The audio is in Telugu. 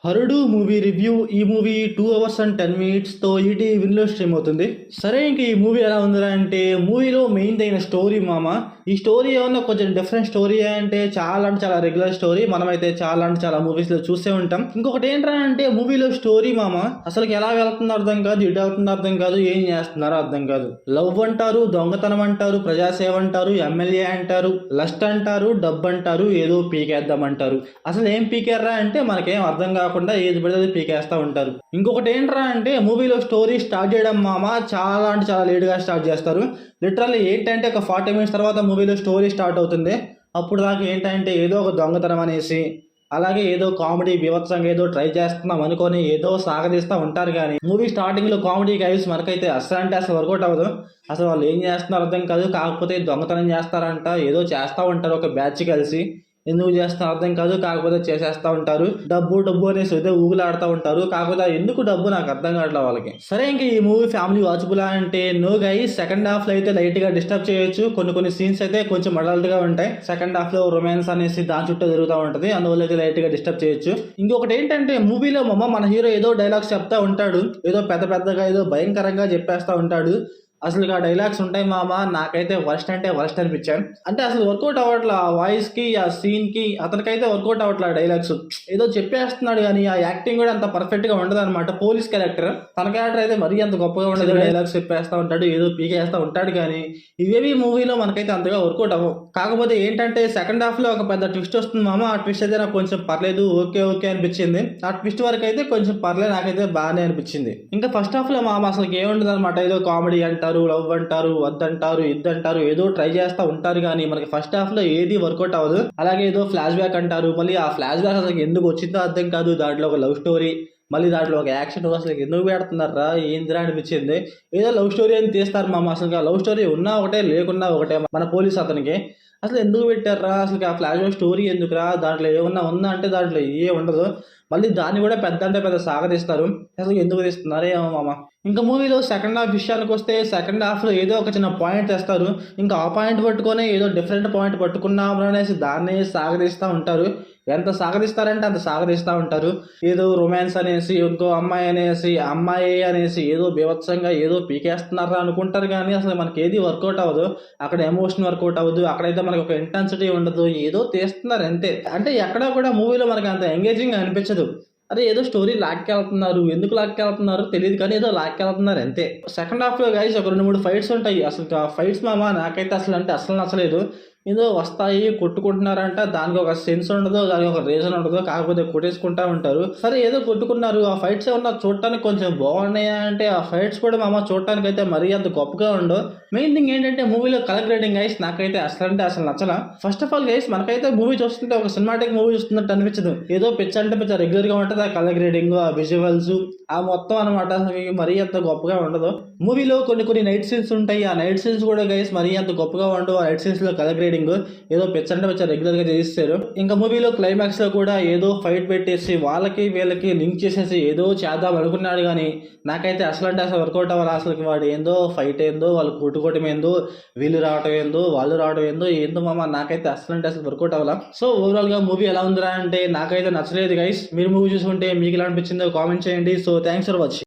హరుడు మూవీ రివ్యూ. ఈ మూవీ 2 అవర్స్ అండ్ 10 మినిట్స్తో ఈటీవీలో స్ట్రీమ్ అవుతుంది. సరే, ఇంక ఈ మూవీ ఎలా ఉందిరా అంటే, మూవీలో మెయిన్ అయిన స్టోరీ మామ. ఈ స్టోరీ ఏమన్నా కొంచెం డిఫరెంట్ స్టోరీ అంటే చాలా రెగ్యులర్ స్టోరీ. మనమైతే చాలా మూవీస్లో చూసే ఉంటాం. ఇంకొకటి ఏంట్రా అంటే, మూవీలో స్టోరీ మామ అసలు ఎలా వెళ్తుందో అర్థం కాదు, ఇటు వెళ్తుందో అర్థం కాదు, ఏం చేస్తున్నారో అర్థం కాదు. లవ్ అంటారు, దొంగతనం అంటారు, ప్రజాసేవ అంటారు, ఎమ్మెల్యే అంటారు, లస్ట్ అంటారు, డబ్బు అంటారు, ఏదో పీకేద్దామంటారు. అసలు ఏం పీకేర్రా అంటే మనకేం అర్థం కాకుండా ఏది పడితే పీకేస్తా ఉంటారు. ఇంకొకటి ఏంట్రా అంటే, మూవీలో స్టోరీ స్టార్ట్ చేయడం మామ చాలా లేట్గా స్టార్ట్ చేస్తారు. లిటరల్లీ ఏంటంటే ఒక 40 మినిట్స్ తర్వాత మూవీలో స్టోరీ స్టార్ట్ అవుతుంది. అప్పుడు దాకా ఏంటంటే ఏదో ఒక దొంగతనం అనేసి, అలాగే ఏదో కామెడీ బీభత్సంగా ఏదో ట్రై చేస్తున్నాం అనుకొని ఏదో సాగదీస్తూ ఉంటారు. కానీ మూవీ స్టార్టింగ్లో కామెడీ గైస్ మనకైతే అసలు వర్కౌట్ అవ్వదు. అసలు వాళ్ళు ఏం చేస్తున్నారు అర్థం కాదు. కాకపోతే దొంగతనం చేస్తారంట, ఏదో చేస్తూ ఉంటారు ఒక బ్యాచ్ కలిసి. ఎందుకు చేస్తారో అర్థం కాదు, కాకపోతే చేసేస్తూ ఉంటారు. డబ్బు అనేసి అయితే ఊగులాడుతూ ఉంటారు. కాకపోతే ఎందుకు డబ్బు నాకు అర్థం కావట్లేదు వాళ్ళకి. సరే, ఇంక ఈ మూవీ ఫ్యామిలీ వాచబులా అంటే నో గైస్. సెకండ్ హాఫ్ లో అయితే లైట్ గా డిస్టర్బ్ చేయొచ్చు. కొన్ని సీన్స్ అయితే కొంచెం అడల్ట్ గా ఉంటాయి. సెకండ్ హాఫ్ లో రొమాన్స్ అనేసి దాని చుట్టూ జరుగుతూ ఉంటది. అందువల్ల అయితే లైట్ గా డిస్టర్బ్ చేయొచ్చు. ఇంకొకటి ఏంటంటే, మూవీలో మన హీరో ఏదో డైలాగ్స్ చెప్తా ఉంటాడు. ఏదో పెద్దగా ఏదో భయంకరంగా చెప్పేస్తా ఉంటాడు. అసలు ఆ డైలాగ్స్ ఉంటాయి మామ, నాకైతే వర్స్ట్ అంటే వర్స్ట్ అనిపించాను. అంటే అసలు వర్కౌట్ అవ్వట్లా ఆ వాయిస్ కి, ఆ సీన్ కి. అతనికైతే వర్కౌట్ అవ్వట్లా డైలాగ్స్. ఏదో చెప్పేస్తున్నాడు కానీ ఆ యాక్టింగ్ కూడా అంత పర్ఫెక్ట్ గా ఉండదు అనమాట. పోలీస్ క్యారెక్టర్, తన క్యారెక్టర్ అయితే మరీ అంత గొప్పగా ఉండదు. డైలాగ్స్ చెప్పేస్తా ఉంటాడు, ఏదో పీకేస్తా ఉంటాడు. కానీ ఇవేవి మూవీలో మనకైతే అంతగా వర్కౌట్ అవ్వవు. కాకపోతే ఏంటంటే సెకండ్ హాఫ్ లో ఒక పెద్ద ట్విస్ట్ వస్తుంది మామ. ఆ ట్విస్ట్ అయితే నాకు కొంచెం పర్లేదు, ఓకే అనిపించింది. ఆ ట్విస్ట్ వరకు అయితే కొంచెం పర్లేదు, నాకైతే బాగానే అనిపించింది. ఇంకా ఫస్ట్ హాఫ్ లో మామ అసలు ఏముండదు అనమాట. ఏదో కామెడీ అంటారు, లవ్ అంటారు, వద్దంటారు, ఇద్దంటారు, ఏదో ట్రై చేస్తా ఉంటారు. కానీ మనకి ఫస్ట్ హాఫ్ లో ఏది వర్కౌట్ అవ్వదు. అలాగే ఏదో ఫ్లాష్ బ్యాక్ అంటారు. మళ్ళీ ఆ ఫ్లాష్ బ్యాక్ అసలు ఎందుకు వచ్చిందో అర్థం కాదు. దాంట్లో ఒక లవ్ స్టోరీ, మళ్ళీ దాంట్లో ఒక యాక్షన్. అసలు ఎందుకు పెడుతున్నారా, ఏందిరా అనిపించింది. ఏదో లవ్ స్టోరీ అని తీస్తారు మామ. అసలు ఆ లవ్ స్టోరీ ఉన్నా ఒకటే, లేకున్నా ఒకటే. మన పోలీస్ అతనికి అసలు ఎందుకు పెట్టారా, అసలు ఆ ఫ్లాష్ బ్యాక్ స్టోరీ ఎందుకురా, దాంట్లో ఏమన్నా ఉందా అంటే దాంట్లో ఏ ఉండదు. మళ్ళీ దాన్ని కూడా పెద్ద సాగదీస్తారు. అసలు ఎందుకు తీస్తున్నారే ఏమో మామ. ఇంకా మూవీలో సెకండ్ హాఫ్ విషయానికి వస్తే, సెకండ్ హాఫ్లో ఏదో ఒక చిన్న పాయింట్ తెస్తారు. ఇంకా ఆ పాయింట్ పట్టుకొని ఏదో డిఫరెంట్ పాయింట్ పట్టుకున్నాము అనేసి దాన్ని సాగదీస్తూ ఉంటారు. ఎంత సాగదీస్తారంటే అంత సాగదీస్తూ ఉంటారు. ఏదో రొమాన్స్ అనేసి, ఇంకో అమ్మాయి అనేసి ఏదో బీభత్సంగా ఏదో పీకేస్తున్నారా అనుకుంటారు. కానీ అసలు మనకి ఏది వర్కౌట్ అవ్వదు. అక్కడ ఎమోషన్ వర్కౌట్ అవ్వదు. అక్కడైతే మనకి ఒక ఇంటెన్సిటీ ఉండదు. ఏదో తీస్తున్నారు అంతే. అంటే ఎక్కడా కూడా మూవీలో మనకి అంత ఎంగేజింగ్ అనిపించదు. అరే ఏదో స్టోరీ లాక్కెళ్తున్నారు, ఎందుకు లాక్కెళ్తున్నారో తెలియదు కానీ ఏదో లాక్కెళ్తున్నారు అంతే. సెకండ్ హాఫ్ లో గైస్ ఒక 2-3 ఫైట్స్ ఉంటాయి. అసలు ఆ ఫైట్స్ మామ నాకైతే అసలు నచ్చలేదు. ఏదో వస్తాయి, కొట్టుకుంటున్నారంట, దానికి ఒక సెన్స్ ఉండదు, దానికి ఒక రీజన్ ఉండదు. కాకపోతే కొట్టేసుకుంటా ఉంటారు. సరే ఏదో కొట్టుకున్నారు, ఆ ఫైట్స్ ఏమన్నా చూడటానికి కొంచెం బాగున్నాయా అంటే ఆ ఫైట్స్ కూడా మామ చూడటానికి అయితే మరీ అంత గొప్పగా ఉండవు. మెయిన్ థింగ్ ఏంటంటే మూవీలో కలర్ గ్రేడింగ్ గైస్ నాకైతే అసలు నచ్చలా. ఫస్ట్ ఆఫ్ ఆల్ గైస్ మనకైతే మూవీ చూస్తుంటే ఒక సినిమాటిక్ మూవీ చూస్తున్నట్టు అనిపించదు. ఏదో పిచ్చ అంటే పిచ్చ రెగ్యులర్ గా ఉంటుంది. ఆ కలర్ గ్రేడింగ్, ఆ విజువల్స్, ఆ మొత్తం అనమాట మరీ అంత గొప్పగా ఉండదు. మూవీలో కొన్ని నైట్ సీన్స్ ఉంటాయి. ఆ నైట్ సీన్స్ కూడా గైస్ మరీ అంత గొప్పగా ఉండవు. ఆ నైట్ సీన్స్ లో కలర్ గ్రేడింగ్ ఏదో పిచ్చ రెగ్యులర్ గా చేయిస్తారు. ఇంకా మూవీలో క్లైమాక్స్ లో కూడా ఏదో ఫైట్ పెట్టేసి వాళ్ళకి వీళ్ళకి లింక్ చేసేసి ఏదో చేద్దాం అనుకున్నాడు. కానీ నాకైతే అసలు వర్కౌట్ అవ్వాలి. అసలు వాడు ఏందో ఫైట్ ఏందో, వాళ్ళు కొట్టుకోవటం ఏందో, వీళ్ళు రావటం ఏందో, వాళ్ళు రావడం ఏందో మామ నాకైతే అసలు వర్కౌట్ అవ్వాల. సో ఓవరాల్ గా మూవీ ఎలా ఉందిరా అంటే నాకైతే నచ్చలేదు గైస్. మీరు మూవీ చూసుకుంటే మీకు ఎలా అనిపించిందో కామెంట్ చేయండి. So thanks for watching.